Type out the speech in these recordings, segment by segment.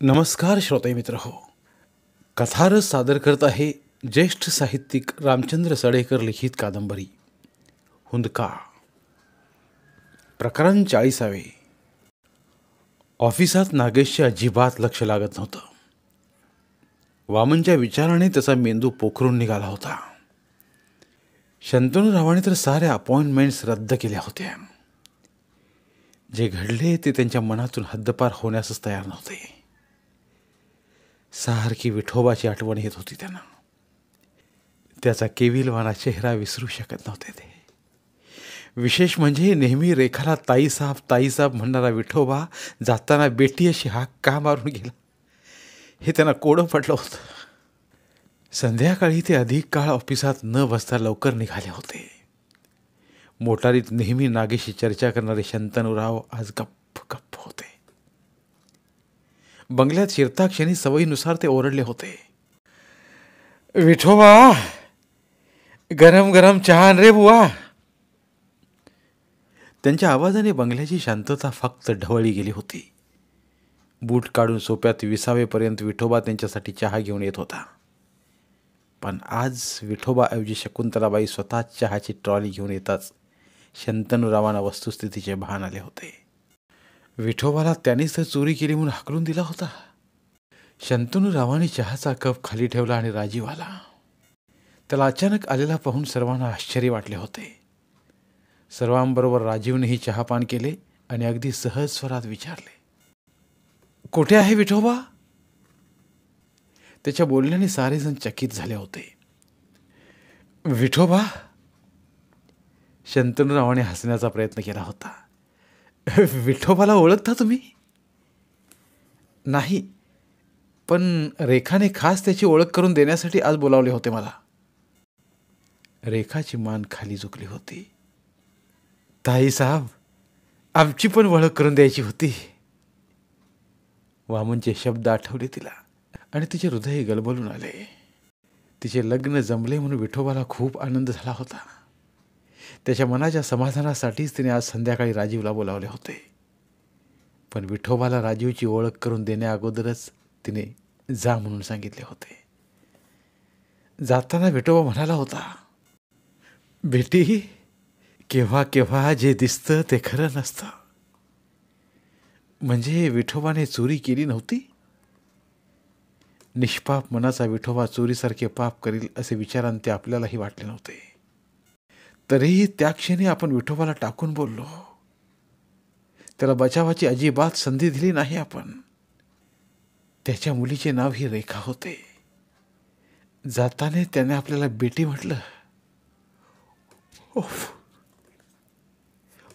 नमस्कार श्रोते मित्र हो. कथारस सादर करत आहे ज्येष्ठ साहित्यिक रामचंद्र सडेकर लिखित कादंबरी हुंदका. प्रकरण 40. ऑफिसात नागेशचे अजिबात लक्ष लागत नव्हतं. वामनच्या विचाराने त्याचा मेंदू पोखरून निघाला होता. शंतनूरावाने तर साऱ्या अपॉइंटमेंट्स रद्द केल्या होत्या. जे घडले ते त्यांच्या मनातून हद्दपार होण्यासच तयार नव्हते. सारखी विठोबाची आठवण येत होती त्यांना. त्याचा केविलवाना चेहरा विसरू शकत नव्हते ते. विशेष म्हणजे नेहमी रेखाला ताईसाहेब ताईसाहेब म्हणणारा विठोबा जाताना बेटी अशी हाक का मारून गेला हे त्यांना कोडं पडलं होतं. संध्याकाळी ते अधिक काळ ऑफिसात न बसता लवकर निघाले होते. मोटारीत नेहमी नागेशी चर्चा करणारे शंतनूराव आज गप्प गप्प होते. बंगल्यात शिरताक्षणी सवयीनुसार ते ओरडले होते, विठोबा गरम गरम चहा आण रे बुवा. त्यांच्या आवाजाने बंगल्याची शांतता फक्त ढवळली गेली होती. बूट काढून सोप्यात विसावेपर्यंत विठोबा त्यांच्यासाठी चहा घेऊन येत होता. पण आज विठोबाऐवजी शकुंतलाबाई स्वतः चहाची ट्रॉली घेऊन येताच शंतनूरावांना वस्तुस्थितीचे भान आले होते. विठोबाला त्यांनीच तर चोरी केली म्हणून हाकलून दिला होता. शंतनूरावांनी चहाचा कप खाली ठेवला आणि राजीव आला. त्याला अचानक आलेला पाहून सर्वांना आश्चर्य वाटले होते. सर्वांबरोबर राजीवनेही चहापान केले आणि अगदी सहज स्वरात विचारले, कुठे आहे विठोबा? त्याच्या बोलण्याने सारेजण चकित झाले होते. विठोबा? शंतनूरावाने हसण्याचा प्रयत्न केला होता. विठोबाला ओळखता तुम्ही? नाही, पण रेखाने खास त्याची ओळख करून देण्यासाठी आज बोलावले होते मला. रेखाची मान खाली झुकली होती. ताईसाहेब, आमची पण ओळख करून द्यायची होती. वामनचे शब्द आठवले तिला आणि तिचे हृदय गलबलून आले. तिचे लग्न जमले म्हणून विठोबाला खूप आनंद झाला होता. त्याच्या मनाच्या समाधानासाठीच तिने आज संध्याकाळी राजीवला बोलावले होते. पण विठोबाला राजीवची ओळख करून देण्याअगोदरच तिने जा म्हणून सांगितले होते. जाताना विठोबा म्हणाला होता, बेटी केव्हा केव्हा जे दिसतं ते खरं नसतं. म्हणजे विठोबाने चोरी केली नव्हती? निष्पाप मनाचा विठोबा चोरीसारखे पाप करील असे विचारांते आपल्यालाही वाटले नव्हते. तरीही त्या क्षणी आपण विठोबाला टाकून बोललो. त्याला बचावाची अजिबात संधी दिली नाही आपण. त्याच्या मुलीचे नाव ही रेखा होते. जाताने त्याने आपल्याला बेटी म्हटलं. ओफ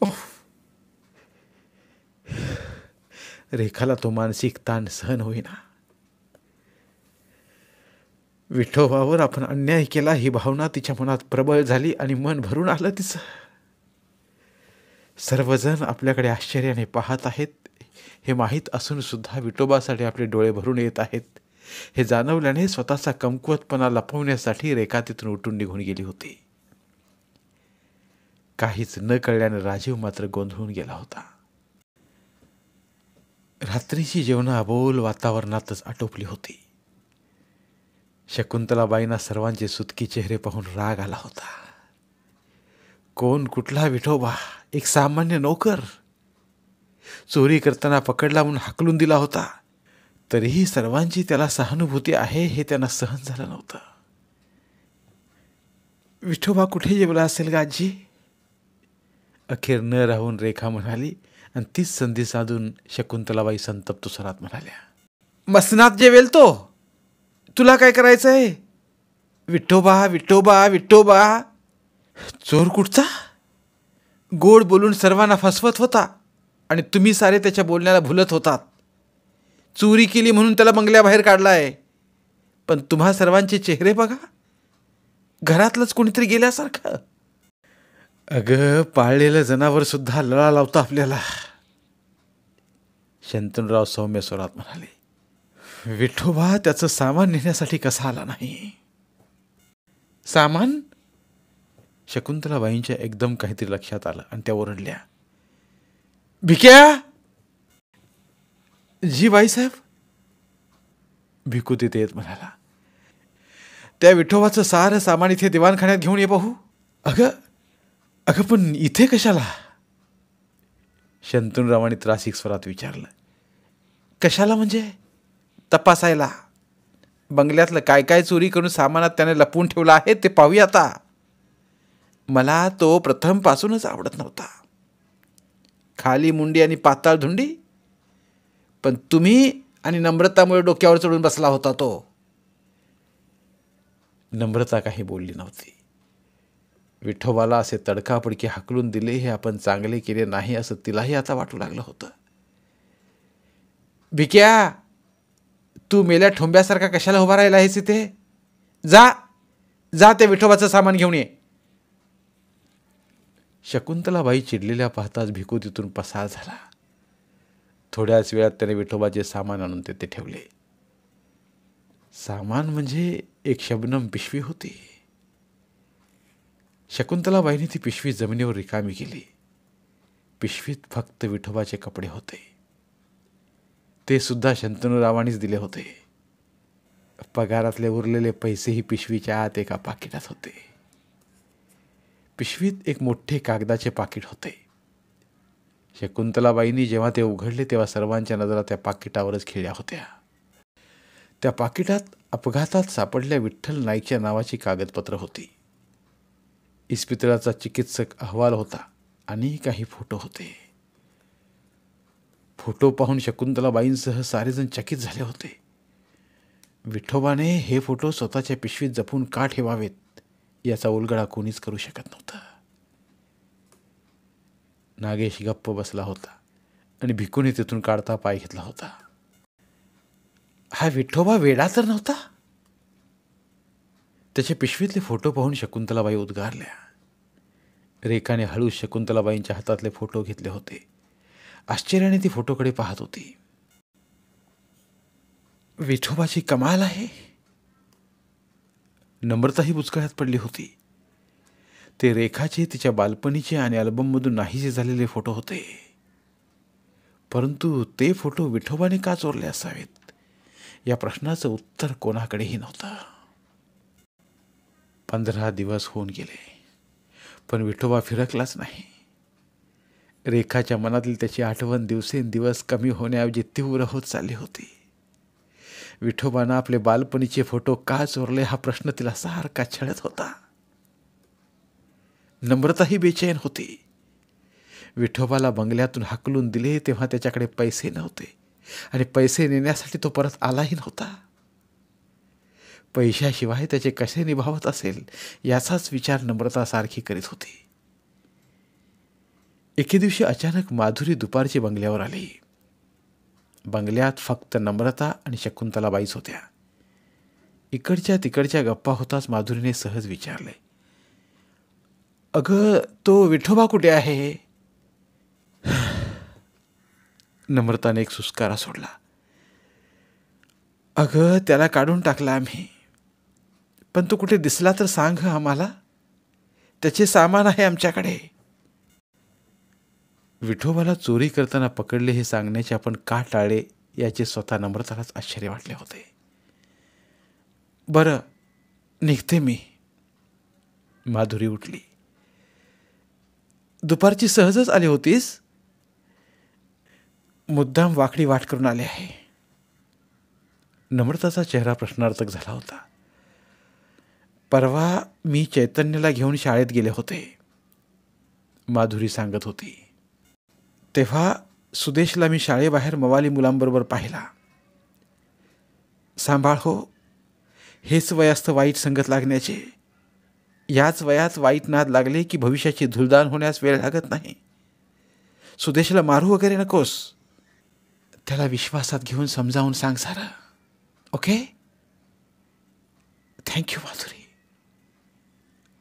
ओफ. रेखाला तो मानसिक ताण सहन होईना. विठोबावर आपण अन्याय केला ही भावना तिच्या मनात प्रबळ झाली आणि मन भरून आलं तिचं. सर्वजण आपल्याकडे आश्चर्याने पाहत आहेत हे माहीत असून सुद्धा विठोबासाठी आपले डोळे भरून येत आहेत हे जाणवल्याने स्वतःचा कमकुवतपणा लपवण्यासाठी रेखा तिथून उठून निघून गेली होती. काहीच न कळल्याने राजीव मात्र गोंधळून गेला होता. रात्रीची जेवणं अबोल वातावरणातच आटोपली होती. शकुंतलाबाईंना सर्वांचे सुतकी चेहरे पाहून राग आला होता. कोण कुठला विठोबा? एक सामान्य नोकर. चोरी करताना पकडला म्हणून हाकलून दिला होता. तरीही सर्वांची त्याला सहानुभूती आहे हे त्यांना सहन झालं नव्हतं. विठोबा कुठे जेवला असेल का आजी? अखेर न राहून रेखा म्हणाली आणि तीच संधी साधून शकुंतलाबाई संतप्त स्वरात म्हणाल्या, मसनात जेवेल तो. तुला काय करायचंय? विठोबा विठोबा विठोबा. चोर कुठचा? गोड बोलून सर्वांना फसवत होता आणि तुम्ही सारे त्याच्या बोलण्याला भुलत होतात. चोरी केली म्हणून त्याला बंगल्याबाहेर काढलाय. पण तुम्हा सर्वांचे चेहरे बघा, घरातलंच कोणीतरी गेल्यासारखं. अगं, पाळलेलं जनावर सुद्धा लळा लावतं आपल्याला. शंतनूराव सौम्य स्वरात म्हणाले, विठोबा त्याचं सामान नेण्यासाठी कसा आला नाही? सामान? शकुंतलाबाईंच्या एकदम काहीतरी लक्षात आलं आणि त्या ओरडल्या, भिक्या. जी बाईसाहेब. भिकू तिथे येत म्हणाला. त्या विठोबाचं सारं सामान इथे दिवाणखान्यात घेऊन ये पाहू. अगं अगं पण इथे कशाला? शंतनूरावांनी त्रासिक स्वरात विचारलं. कशाला म्हणजे? तपासायला. बंगल्यातलं काय काय चोरी करून सामानात त्याने लपवून ठेवलं आहे ते पाहूया आता. मला तो प्रथमपासूनच आवडत नव्हता. खाली मुंडी आणि पाताळ धुंडी. पण तुम्ही आणि नम्रतामुळे डोक्यावर चढून बसला होता तो. नम्रता काही बोलली नव्हती. विठोबाला असे तडकाफडकी हाकलून दिले हे आपण चांगले केले नाही असं तिलाही आता वाटू लागलं होतं. भिक्या, तू मेल्या ठोंब्यासारखा कशाला उभा राहिला आहेस इथे? जा जा त्या विठोबाचं सामान घेऊन ये. शकुंतलाबाई चिडलेल्या पाहताच भिकू तिथून पसार झाला. थोड्याच वेळात त्याने विठोबाचे सामान आणून तेथे ठेवले. सामान म्हणजे एक शबनम पिशवी होती. शकुंतलाबाईंनी ती पिशवी जमिनीवर रिकामी केली. पिशवीत फक्त विठोबाचे कपडे होते. ते सुद्धा शंतनूरावांनीच दिले होते. पगारातले उरलेले पैसेही पिशवीच्या आत एका पाकिटात होते. पिशवीत एक मोठे कागदाचे पाकिट होते. शकुंतलाबाईंनी जेव्हा ते उघडले तेव्हा सर्वांच्या नजरा त्या पाकिटावरच खिळल्या होत्या. त्या पाकिटात अपघातात सापडल्या विठ्ठल नाईकच्या नावाची कागदपत्र होती. इस्पितळाचा चिकित्सक अहवाल होता आणि काही फोटो होते. फोटो पाहून शकुंतलाबाईंसह सारेजण चकित झाले होते. विठोबाने हे फोटो स्वतःच्या पिशवीत जपून का ठेवावेत याचा उलगडा कोणीच करू शकत नव्हतं. नागेश गप्प बसला होता आणि भिकूने तिथून काढता पाय घेतला होता. हा विठोबा वेडा तर नव्हता? त्याच्या पिशवीतले फोटो पाहून शकुंतलाबाई उद्गारल्या. रेखाने हळूच शकुंतलाबाईंच्या हातातले फोटो घेतले होते. आश्चर्याने ती फोटोकडे पाहत होती. विठोबाची कमाल आहे. नम्रताही बुचकळ्यात पडली होती. ते रेखाचे तिच्या बालपणीचे आणि अल्बममधून नाहीसे झालेले फोटो होते. परंतु ते फोटो विठोबाने का चोरले असावेत या प्रश्नाचं उत्तर कोणाकडेही नव्हतं. 15 दिवस होऊन गेले पण विठोबा फिरकलाच नाही. रेखाच्या मनातील त्याची आठवण दिवसेंदिवस कमी होण्याऐवजी तीव्र होत चालली होती. विठोबानं आपले बालपणीचे फोटो का चोरले हा प्रश्न तिला सारखा छळत होता. नम्रताही बेचैन होती. विठोबाला बंगल्यातून हाकलून दिले तेव्हा त्याच्याकडे पैसे नव्हते आणि पैसे नेण्यासाठी तो परत आलाही नव्हता. पैशाशिवाय त्याचे कसे निभावत असेल याचाच विचार नम्रता सारखी करीत होती. एके दिवशी अचानक माधुरी दुपारची बंगल्यावर आली. बंगल्यात फक्त नम्रता आणि शकुंतलाबाईच होत्या. इकडच्या तिकडच्या गप्पा होताच माधुरीने सहज विचारले, अगं तो विठोबा कुठे आहे? नम्रताने एक सुस्कारा सोडला. अगं त्याला काढून टाकला आम्ही. पण तो कुठे दिसला तर सांग आम्हाला. त्याचे सामान आहे आमच्याकडे. विठोबाला चोरी करताना पकडले हे सांगण्याचे आपण का टाळले याचे स्वतः नम्रतालाच आश्चर्य वाटले होते. बरं निघते मी. माधुरी उठली. दुपारची सहजच आली होतीस? मुद्दाम वाकडी वाट करून आले आहे. नम्रताचा चेहरा प्रश्नार्थक झाला होता. परवा मी चैतन्यला घेऊन शाळेत गेले होते, माधुरी सांगत होती. तेव्हा सुदेशला मी शाळेबाहेर मवाली मुलांबरोबर पाहिला. सांभाळ हो, हेच वय असतं वाईट संगत लागण्याचे. याच वयात वाईट नाद लागले की भविष्याची धुलदाण होण्यास वेळ लागत नाही. सुदेशला मारू वगैरे नकोस. त्याला विश्वासात घेऊन समजावून सांग सारं. ओके? थँक्यू माधुरी.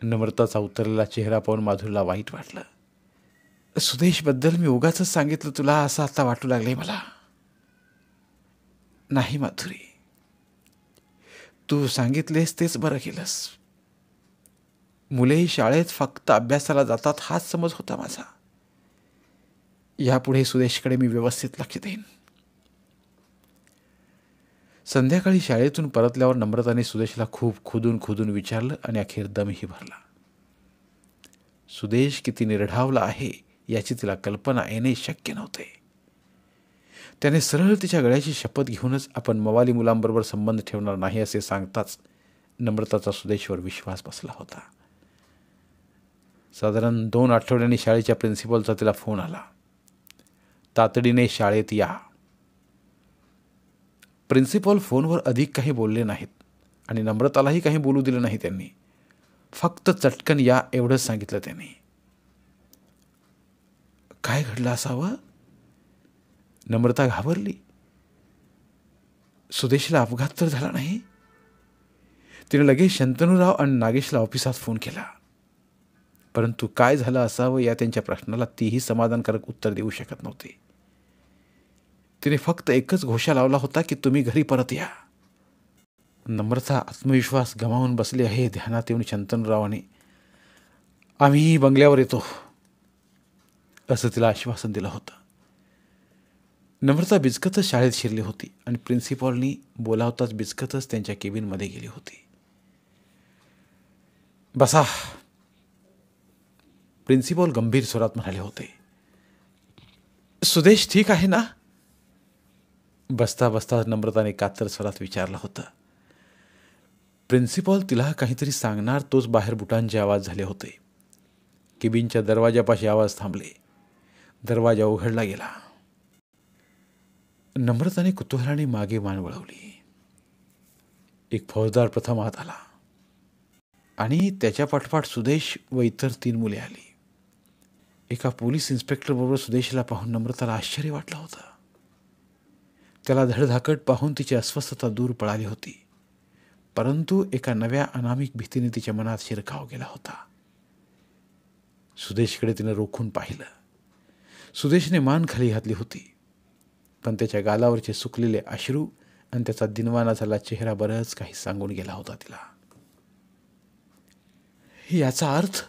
नम्रताचा उतरलेला चेहरा पाहून माधुरीला वाईट वाटलं. सुदेशबद्दल मी उगाच सांगितलं तुला असं आता वाटू लागले मला. नाही माधुरी, तू सांगितलेस तेच बरं केलंस. मुलेही शाळेत फक्त अभ्यासाला जातात हाच समज होता माझा. यापुढे सुदेशकडे मी व्यवस्थित लक्ष देईन. संध्याकाळी शाळेतून परतल्यावर नम्रताने सुदेशला खूप खोदून विचारलं आणि अखेर दमही भरला. सुदेश किती निर्ढावला आहे याची तिला कल्पना येणे शक्य नव्हते. त्याने सरळ तिच्या गळ्याची शपथ घेऊनच आपण मवाली मुलांबरोबर संबंध ठेवणार नाही असे सांगताच नम्रताचा सुदेशवर विश्वास बसला होता. साधारण 2 आठवड्यांनी शाळेच्या प्रिन्सिपलचा तिला फोन आला. तातडीने शाळेत या. प्रिन्सिपल फोनवर अधिक काही बोलले नाहीत आणि नम्रतालाही काही बोलू दिलं नाही. त्यांनी फक्त चटकन या एवढंच सांगितलं. त्यांनी काय घडलं असावं? नम्रता घाबरली. सुदेशला अपघात तर झाला नाही? तिने लगेच शंतनूराव आणि नागेशला ऑफिसात फोन केला. परंतु काय झालं असावं या त्यांच्या प्रश्नाला तीही समाधानकारक उत्तर देऊ शकत नव्हती. तिने फक्त एकच घोषा लावला होता की तुम्ही घरी परत या. नम्रता आत्मविश्वास गमावून बसली आहे. ध्यानात येऊन शंतनूरावाने आम्ही बंगल्यावर येतो असं तिला आश्वासन दिलं होतं. नम्रता बिचकतच शाळेत शिरली होती आणि प्रिन्सिपॉलनी बोलावताच बिचकतच त्यांच्या केबिनमध्ये गेली होती. बसा. प्रिन्सिपॉल गंभीर स्वरात म्हणाले होते. सुदेश ठीक आहे ना? बसता बसता नम्रताने कातर स्वरात विचारलं होतं. प्रिन्सिपॉल तिला काहीतरी सांगणार तोच बाहेर बुटांचे आवाज झाले होते. केबिनच्या दरवाजापाशी आवाज थांबले. दरवाजा उघडला गेला. नम्रताने कुतूहलाने मागे मान वळवली. एक फौजदार प्रथम आत आला आणि त्याच्या पाठोपाठ सुदेश व इतर 3 मुले आली. एका पोलीस इन्स्पेक्टर बरोबर सुदेशला पाहून नम्रताला आश्चर्य वाटलं होतं. त्याला धडधाकट पाहून तिची अस्वस्थता दूर पळाली होती. परंतु एका नव्या अनामिक भीतीने तिच्या मनात शिरकाव गेला होता. सुदेशकडे तिनं रोखून पाहिलं. सुदेशने मान खाली घातली होती, पण त्याच्या गालावरचे सुकलेले अश्रू आणि त्याचा दिनवाना झाला चेहरा बरंच काही सांगून गेला होता तिला. याचा अर्थ?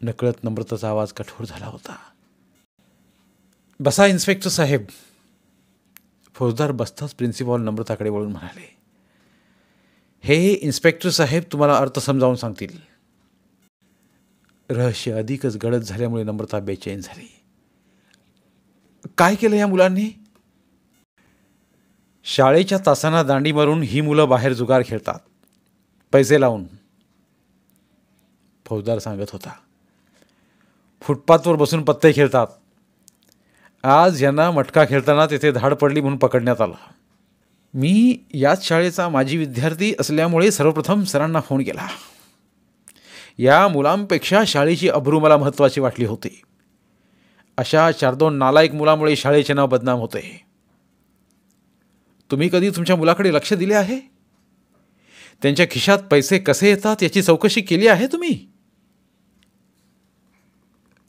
नकळत नम्रताचा आवाज कठोर झाला होता. बसा इन्स्पेक्टर साहेब. फौजदार बसताच प्रिन्सिपॉल नम्रताकडे वळून म्हणाले, हे इन्स्पेक्टर साहेब तुम्हाला अर्थ समजावून सांगतील. रहस्य अधिकच गडद झाल्यामुळे नम्रता बेचैन झाली. काय केलं या मुलांनी? शाळेच्या तासांना दांडी मारून ही मुलं बाहेर जुगार खेळतात, पैसे लावून. फौजदार सांगत होता. फुटपाथवर बसून पत्ते खेळतात. आज यांना मटका खेळताना तिथे धाड पडली म्हणून पकडण्यात आला. मी याच शाळेचा माजी विद्यार्थी असल्यामुळे सर्वप्रथम सरांना फोन केला. या मुलांपेक्षा शाळेची अब्रू मला महत्त्वाची वाटली होती. अशा 4-2 नालायक मुलामुळे शाळेचे नाव बदनाम होते. तुम्ही कधी तुमच्या मुलाकडे लक्ष दिले आहे? त्यांच्या खिशात पैसे कसे येतात याची चौकशी केली आहे तुम्ही?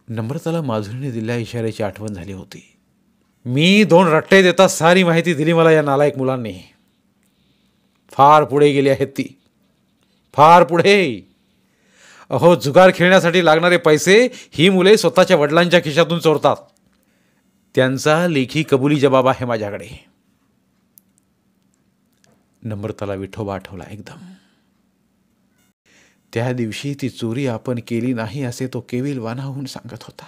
नम्रताला माधुरीने दिलेल्या इशाऱ्याची आठवण झाली होती. मी 2 रट्टे देता सारी माहिती दिली मला या नालायक मुलांनी. फार पुढे गेली आहेत ती, फार पुढे. अहो, जुगार खेळण्यासाठी लागणारे पैसे ही मुले स्वतःच्या वडिलांच्या खिशातून चोरतात. त्यांचा लेखी कबुली जबाब आहे माझ्याकडे. नम्रताला विठोबा आठवला एकदम. त्या दिवशी ती चोरी आपण केली नाही असे तो केविल वानाहून सांगत होता.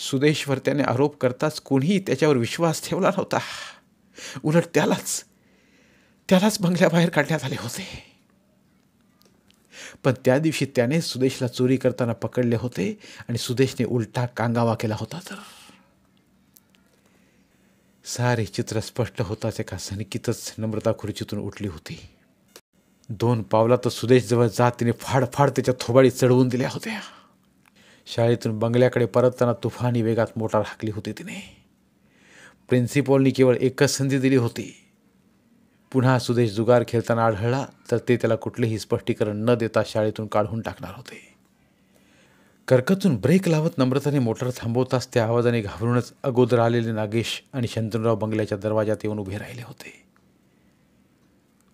सुदेशवर त्याने आरोप करताच कोणीही त्याच्यावर विश्वास ठेवला नव्हता. उलट त्यालाच बंगल्याबाहेर काढण्यात आले होते. पण त्या दिवशी त्याने सुदेशला चोरी करताना पकडले होते आणि सुदेशने उलटा कांगावा केला होता. तर सारे चित्र स्पष्ट होताच एका सनकीतच नम्रता खुर्चीतून उठली होती. 2 पावलातच सुदेशजवळ जात तिने फाडफाड त्याच्या थोबाडी चढवून दिल्या होत्या. शाळेतून बंगल्याकडे परतताना तुफानी वेगात मोटार हाकली होती तिने. प्रिन्सिपॉलनी केवळ एकच संधी दिली होती. पुन्हा सुदेश जुगार खेळताना आढळला तर ते त्याला कुठलेही स्पष्टीकरण न देता शाळेतून काढून टाकणार होते. कर्कतून ब्रेक लावत नम्रताने मोटार थांबवताच त्या आवाजाने घाबरूनच अगोदर आलेले नागेश आणि शंतनूराव बंगल्याच्या दरवाजात येऊन उभे राहिले होते.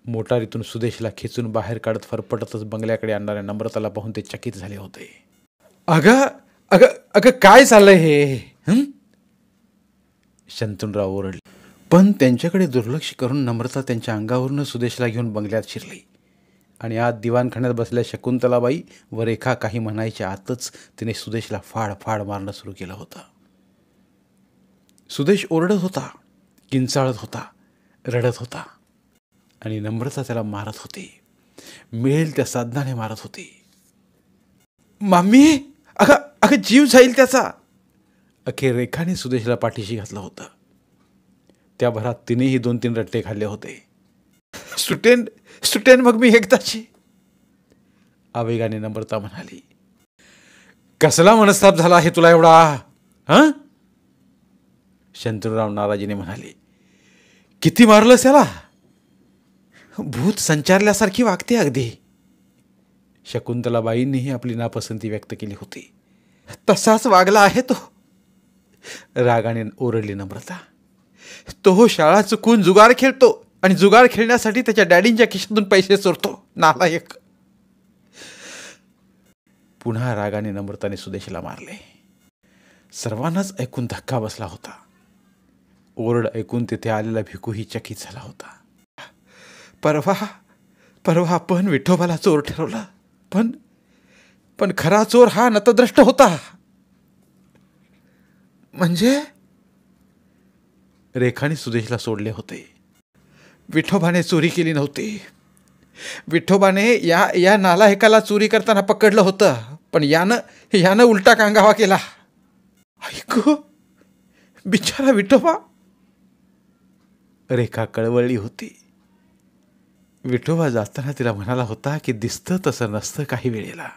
मोटारीतून सुदेशला खेचून बाहेर काढत फरफटतच बंगल्याकडे आणणाऱ्या नम्रताला पाहून ते चकित झाले होते. अगं अगं अगं काय चाललंय हे? शंतनूराव ओरडले. पण त्यांच्याकडे दुर्लक्ष करून नम्रता त्यांच्या अंगावरून सुदेशला घेऊन बंगल्यात शिरली आणि आत दिवाणखान्यात बसल्या शकुंतलाबाई व रेखा काही म्हणायच्या आतच तिने सुदेशला फाड फाड मारणं सुरू केलं होतं. सुदेश ओरडत होता, किंचाळत होता, रडत होता आणि नम्रता त्याला मारत होती. मिळेल त्या साधनाने मारत होती. मामी, अगं अगं जीव जाईल त्याचा. अखेर रेखाने सुदेशला पाठीशी घातलं होतं. त्या भरात तिनेही 2-3 रट्टे खाल्ले होते. सुटेन सुटेन मग मी एकदाची, आवेगाने नम्रता म्हणाली. कसला मनस्ताप झाला आहे तुला एवढा? हं? शंतनुराव नाराजीने म्हणाले. किती मारलंस त्याला? भूत संचारल्यासारखी वागते अगदी. शकुंतलाबाईंनीही आपली नापसंती व्यक्त केली होती. तसाच वागला आहे तो, रागाने ओरडली नम्रता. तो शाळा चुकून जुगार खेळतो आणि जुगार खेळण्यासाठी त्याच्या डॅडींच्या खिशातून पैसे चोरतो, नालायक. पुन्हा रागाने नम्रताने सुदेशला मारले. सर्वांनाच ऐकून धक्का बसला होता. ओरड ऐकून तिथे आलेला भिकूही चकित झाला होता. परवा आपण विठोबाला चोर ठरवला, पण खरा चोर हा नतद्रष्ट होता. म्हणजे? रेखाने सुदेशला सोडले होते. विठोबाने चोरी केली नव्हती. विठोबाने या नालायकाला चोरी करताना पकडलं होतं, पण यानं उलटा कांगावा केला. ऐकू, बिचारा विठोबा. रेखा कळवळली होती. विठोबा जाताना तिला म्हणाला होता की दिसतं तसं नसतं काही वेळेला.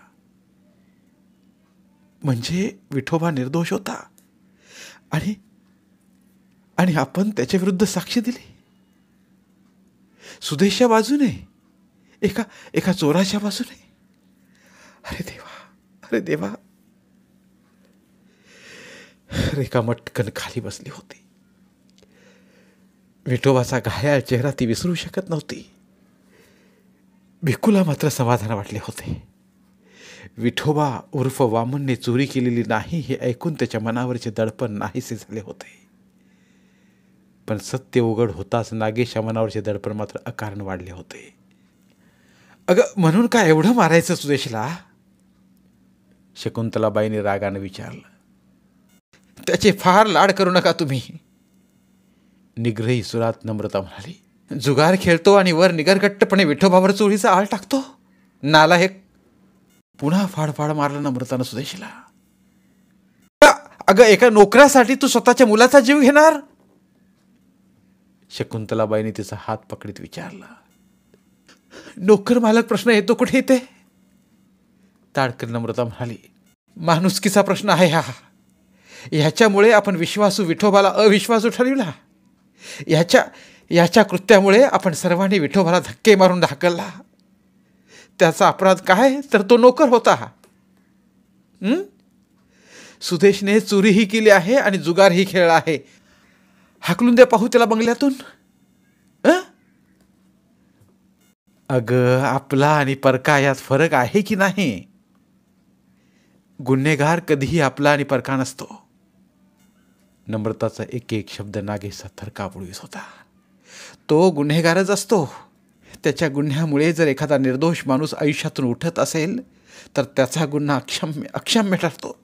म्हणजे विठोबा निर्दोष होता आणि आपण त्याच्या विरुद्ध साक्ष दिली. सुदेशच्या बाजूने, एका चोराच्या बाजूने. अरे देवा, अरे देवा. रेखा मटकन खाली बसली होती. विठोबाचा घायाळ चेहरा ती विसरू शकत नव्हती. भिकूला मात्र समाधान वाटले होते. विठोबा उर्फ वामनने चोरी केलेली नाही हे ऐकून त्याच्या मनावरचे दडपण नाहीसे झाले होते. पण सत्य उघड होताच नागेशच्या मनावरचे दडपण मात्र अकारण वाढले होते. अगं म्हणून काय एवढं मारायचं सुदेशला? शकुंतलाबाईंनी रागाने विचारलं. त्याचे फार लाड करू नका तुम्ही, निग्रही सुरात नम्रता म्हणाली. जुगार खेळतो आणि वर निगरगट्टपणे विठोबावर चोरीचा आळ टाकतो, नालायक. पुन्हा फाडफाड मारलं नम्रतानं सुदेशला. अगं एका नोकरासाठी तू स्वतःच्या मुलाचा जीव घेणार? शकुंतलाबाईंनी तिचा हात पकडीत विचारला. नोकर मालक प्रश्न येतो कुठे इथे? ताडकन नम्रता म्हणाली. माणुसकीचा प्रश्न आहे हा. ह्याच्यामुळे आपण विश्वासू विठोबाला अविश्वासू ठरविला. याच्या कृत्यामुळे आपण सर्वांनी विठोबाला धक्के मारून ढाकलला. त्याचा अपराध काय तर तो नोकर होता. सुदेशने चोरीही केली आहे आणि जुगारही खेळला आहे. हाकलून दे पाहू त्याला बंगल्यातून. अगं आपला आणि परका यात फरक आहे की नाही? गुन्हेगार कधीही आपला आणि परका नसतो. नम्रताचा एक एक शब्द नागेशचा थरकाप उडवीत होता. तो गुन्हेगारच असतो. त्याच्या गुन्ह्यामुळे जर एखादा निर्दोष माणूस आयुष्यातून उठत असेल तर त्याचा गुन्हा अक्षम्य ठरतो.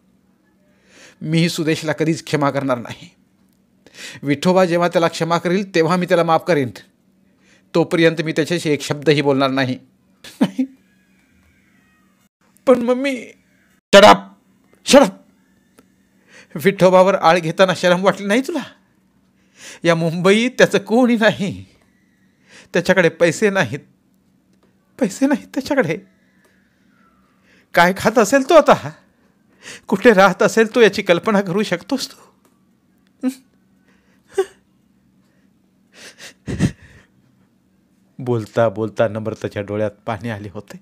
मी सुदेशला कधीच क्षमा करणार नाही. विठोबा जेव्हा त्याला क्षमा करील तेव्हा मी त्याला माफ करीन. तोपर्यंत मी त्याच्याशी एक शब्दही बोलणार नाही. पण मम्मी. शडप शडप. विठोबावर आळ घेताना शरम वाटली नाही तुला? या मुंबईत त्याचं कोणी नाही. त्याच्याकडे पैसे नाहीत त्याच्याकडे. काय खात असेल तो आता, कुठे राहत असेल तो याची कल्पना करू शकतोस तू? बोलता बोलता नम्रताच्या डोळ्यात पाणी आले होते.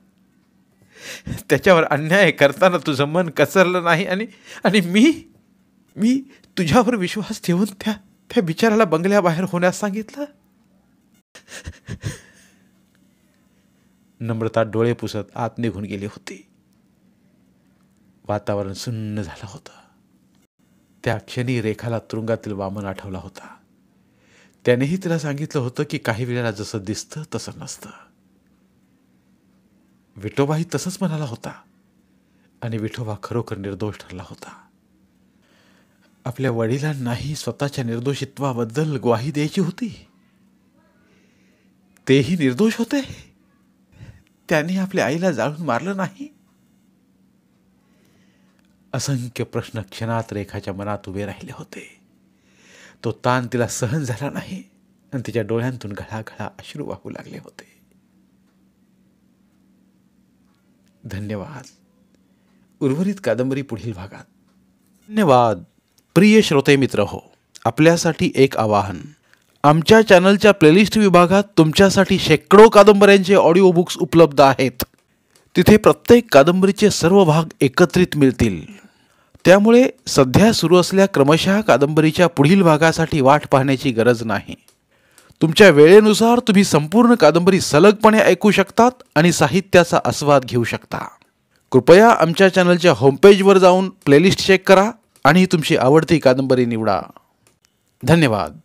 त्याच्यावर अन्याय करताना तुझं मन कचरलं नाही आणि मी तुझ्यावर विश्वास ठेवून त्या बिचाराला बंगल्याबाहेर होण्यास सांगितलं. नम्रता डोळे पुसत आत निघून गेली होती. वातावरण सुन्न झालं होतं. त्या क्षणी रेखाला तुरुंगातील वामन आठवला होता. त्यानेही तिला सांगितलं होतं की काही वेळेला जसं दिसतं तसं नसतं. विठोबाही तसंच म्हणाला होता आणि विठोबा खरोखर निर्दोष ठरला होता. आपल्या वडिलांनाही स्वतःच्या निर्दोषित्वाबद्दल ग्वाही द्यायची होती. तेही निर्दोष होते. त्यांनी आपल्या आईला जाळून मारलं नाही. असंख्य प्रश्न क्षणात रेखाच्या मनात उभे राहिले होते. तो ताण तिला सहन झाला नाही आणि तिच्या डोळ्यांतून घळाघळा अश्रू वाहू लागले होते. धन्यवाद. उर्वरित कादंबरी पुढील भागात. धन्यवाद. प्रिय श्रोते मित्र हो, आपल्यासाठी एक आवाहन. आमच्या चॅनलच्या प्लेलिस्ट विभागात तुमच्यासाठी शेकडो कादंबऱ्यांचे ऑडिओ बुक्स उपलब्ध आहेत. तिथे प्रत्येक कादंबरीचे सर्व भाग एकत्रित मिळतील. त्यामुळे सध्या सुरू असलेल्या क्रमशः कादंबरीच्या पुढील भागासाठी वाट पाहण्याची गरज नाही. तुमच्या वेळेनुसार तुम्ही संपूर्ण कादंबरी सलगपणे ऐकू शकतात आणि साहित्याचा आस्वाद घेऊ शकता. कृपया आमच्या चॅनलच्या होमपेजवर जाऊन प्लेलिस्ट चेक करा आणि तुमची आवडती कादंबरी निवडा. धन्यवाद.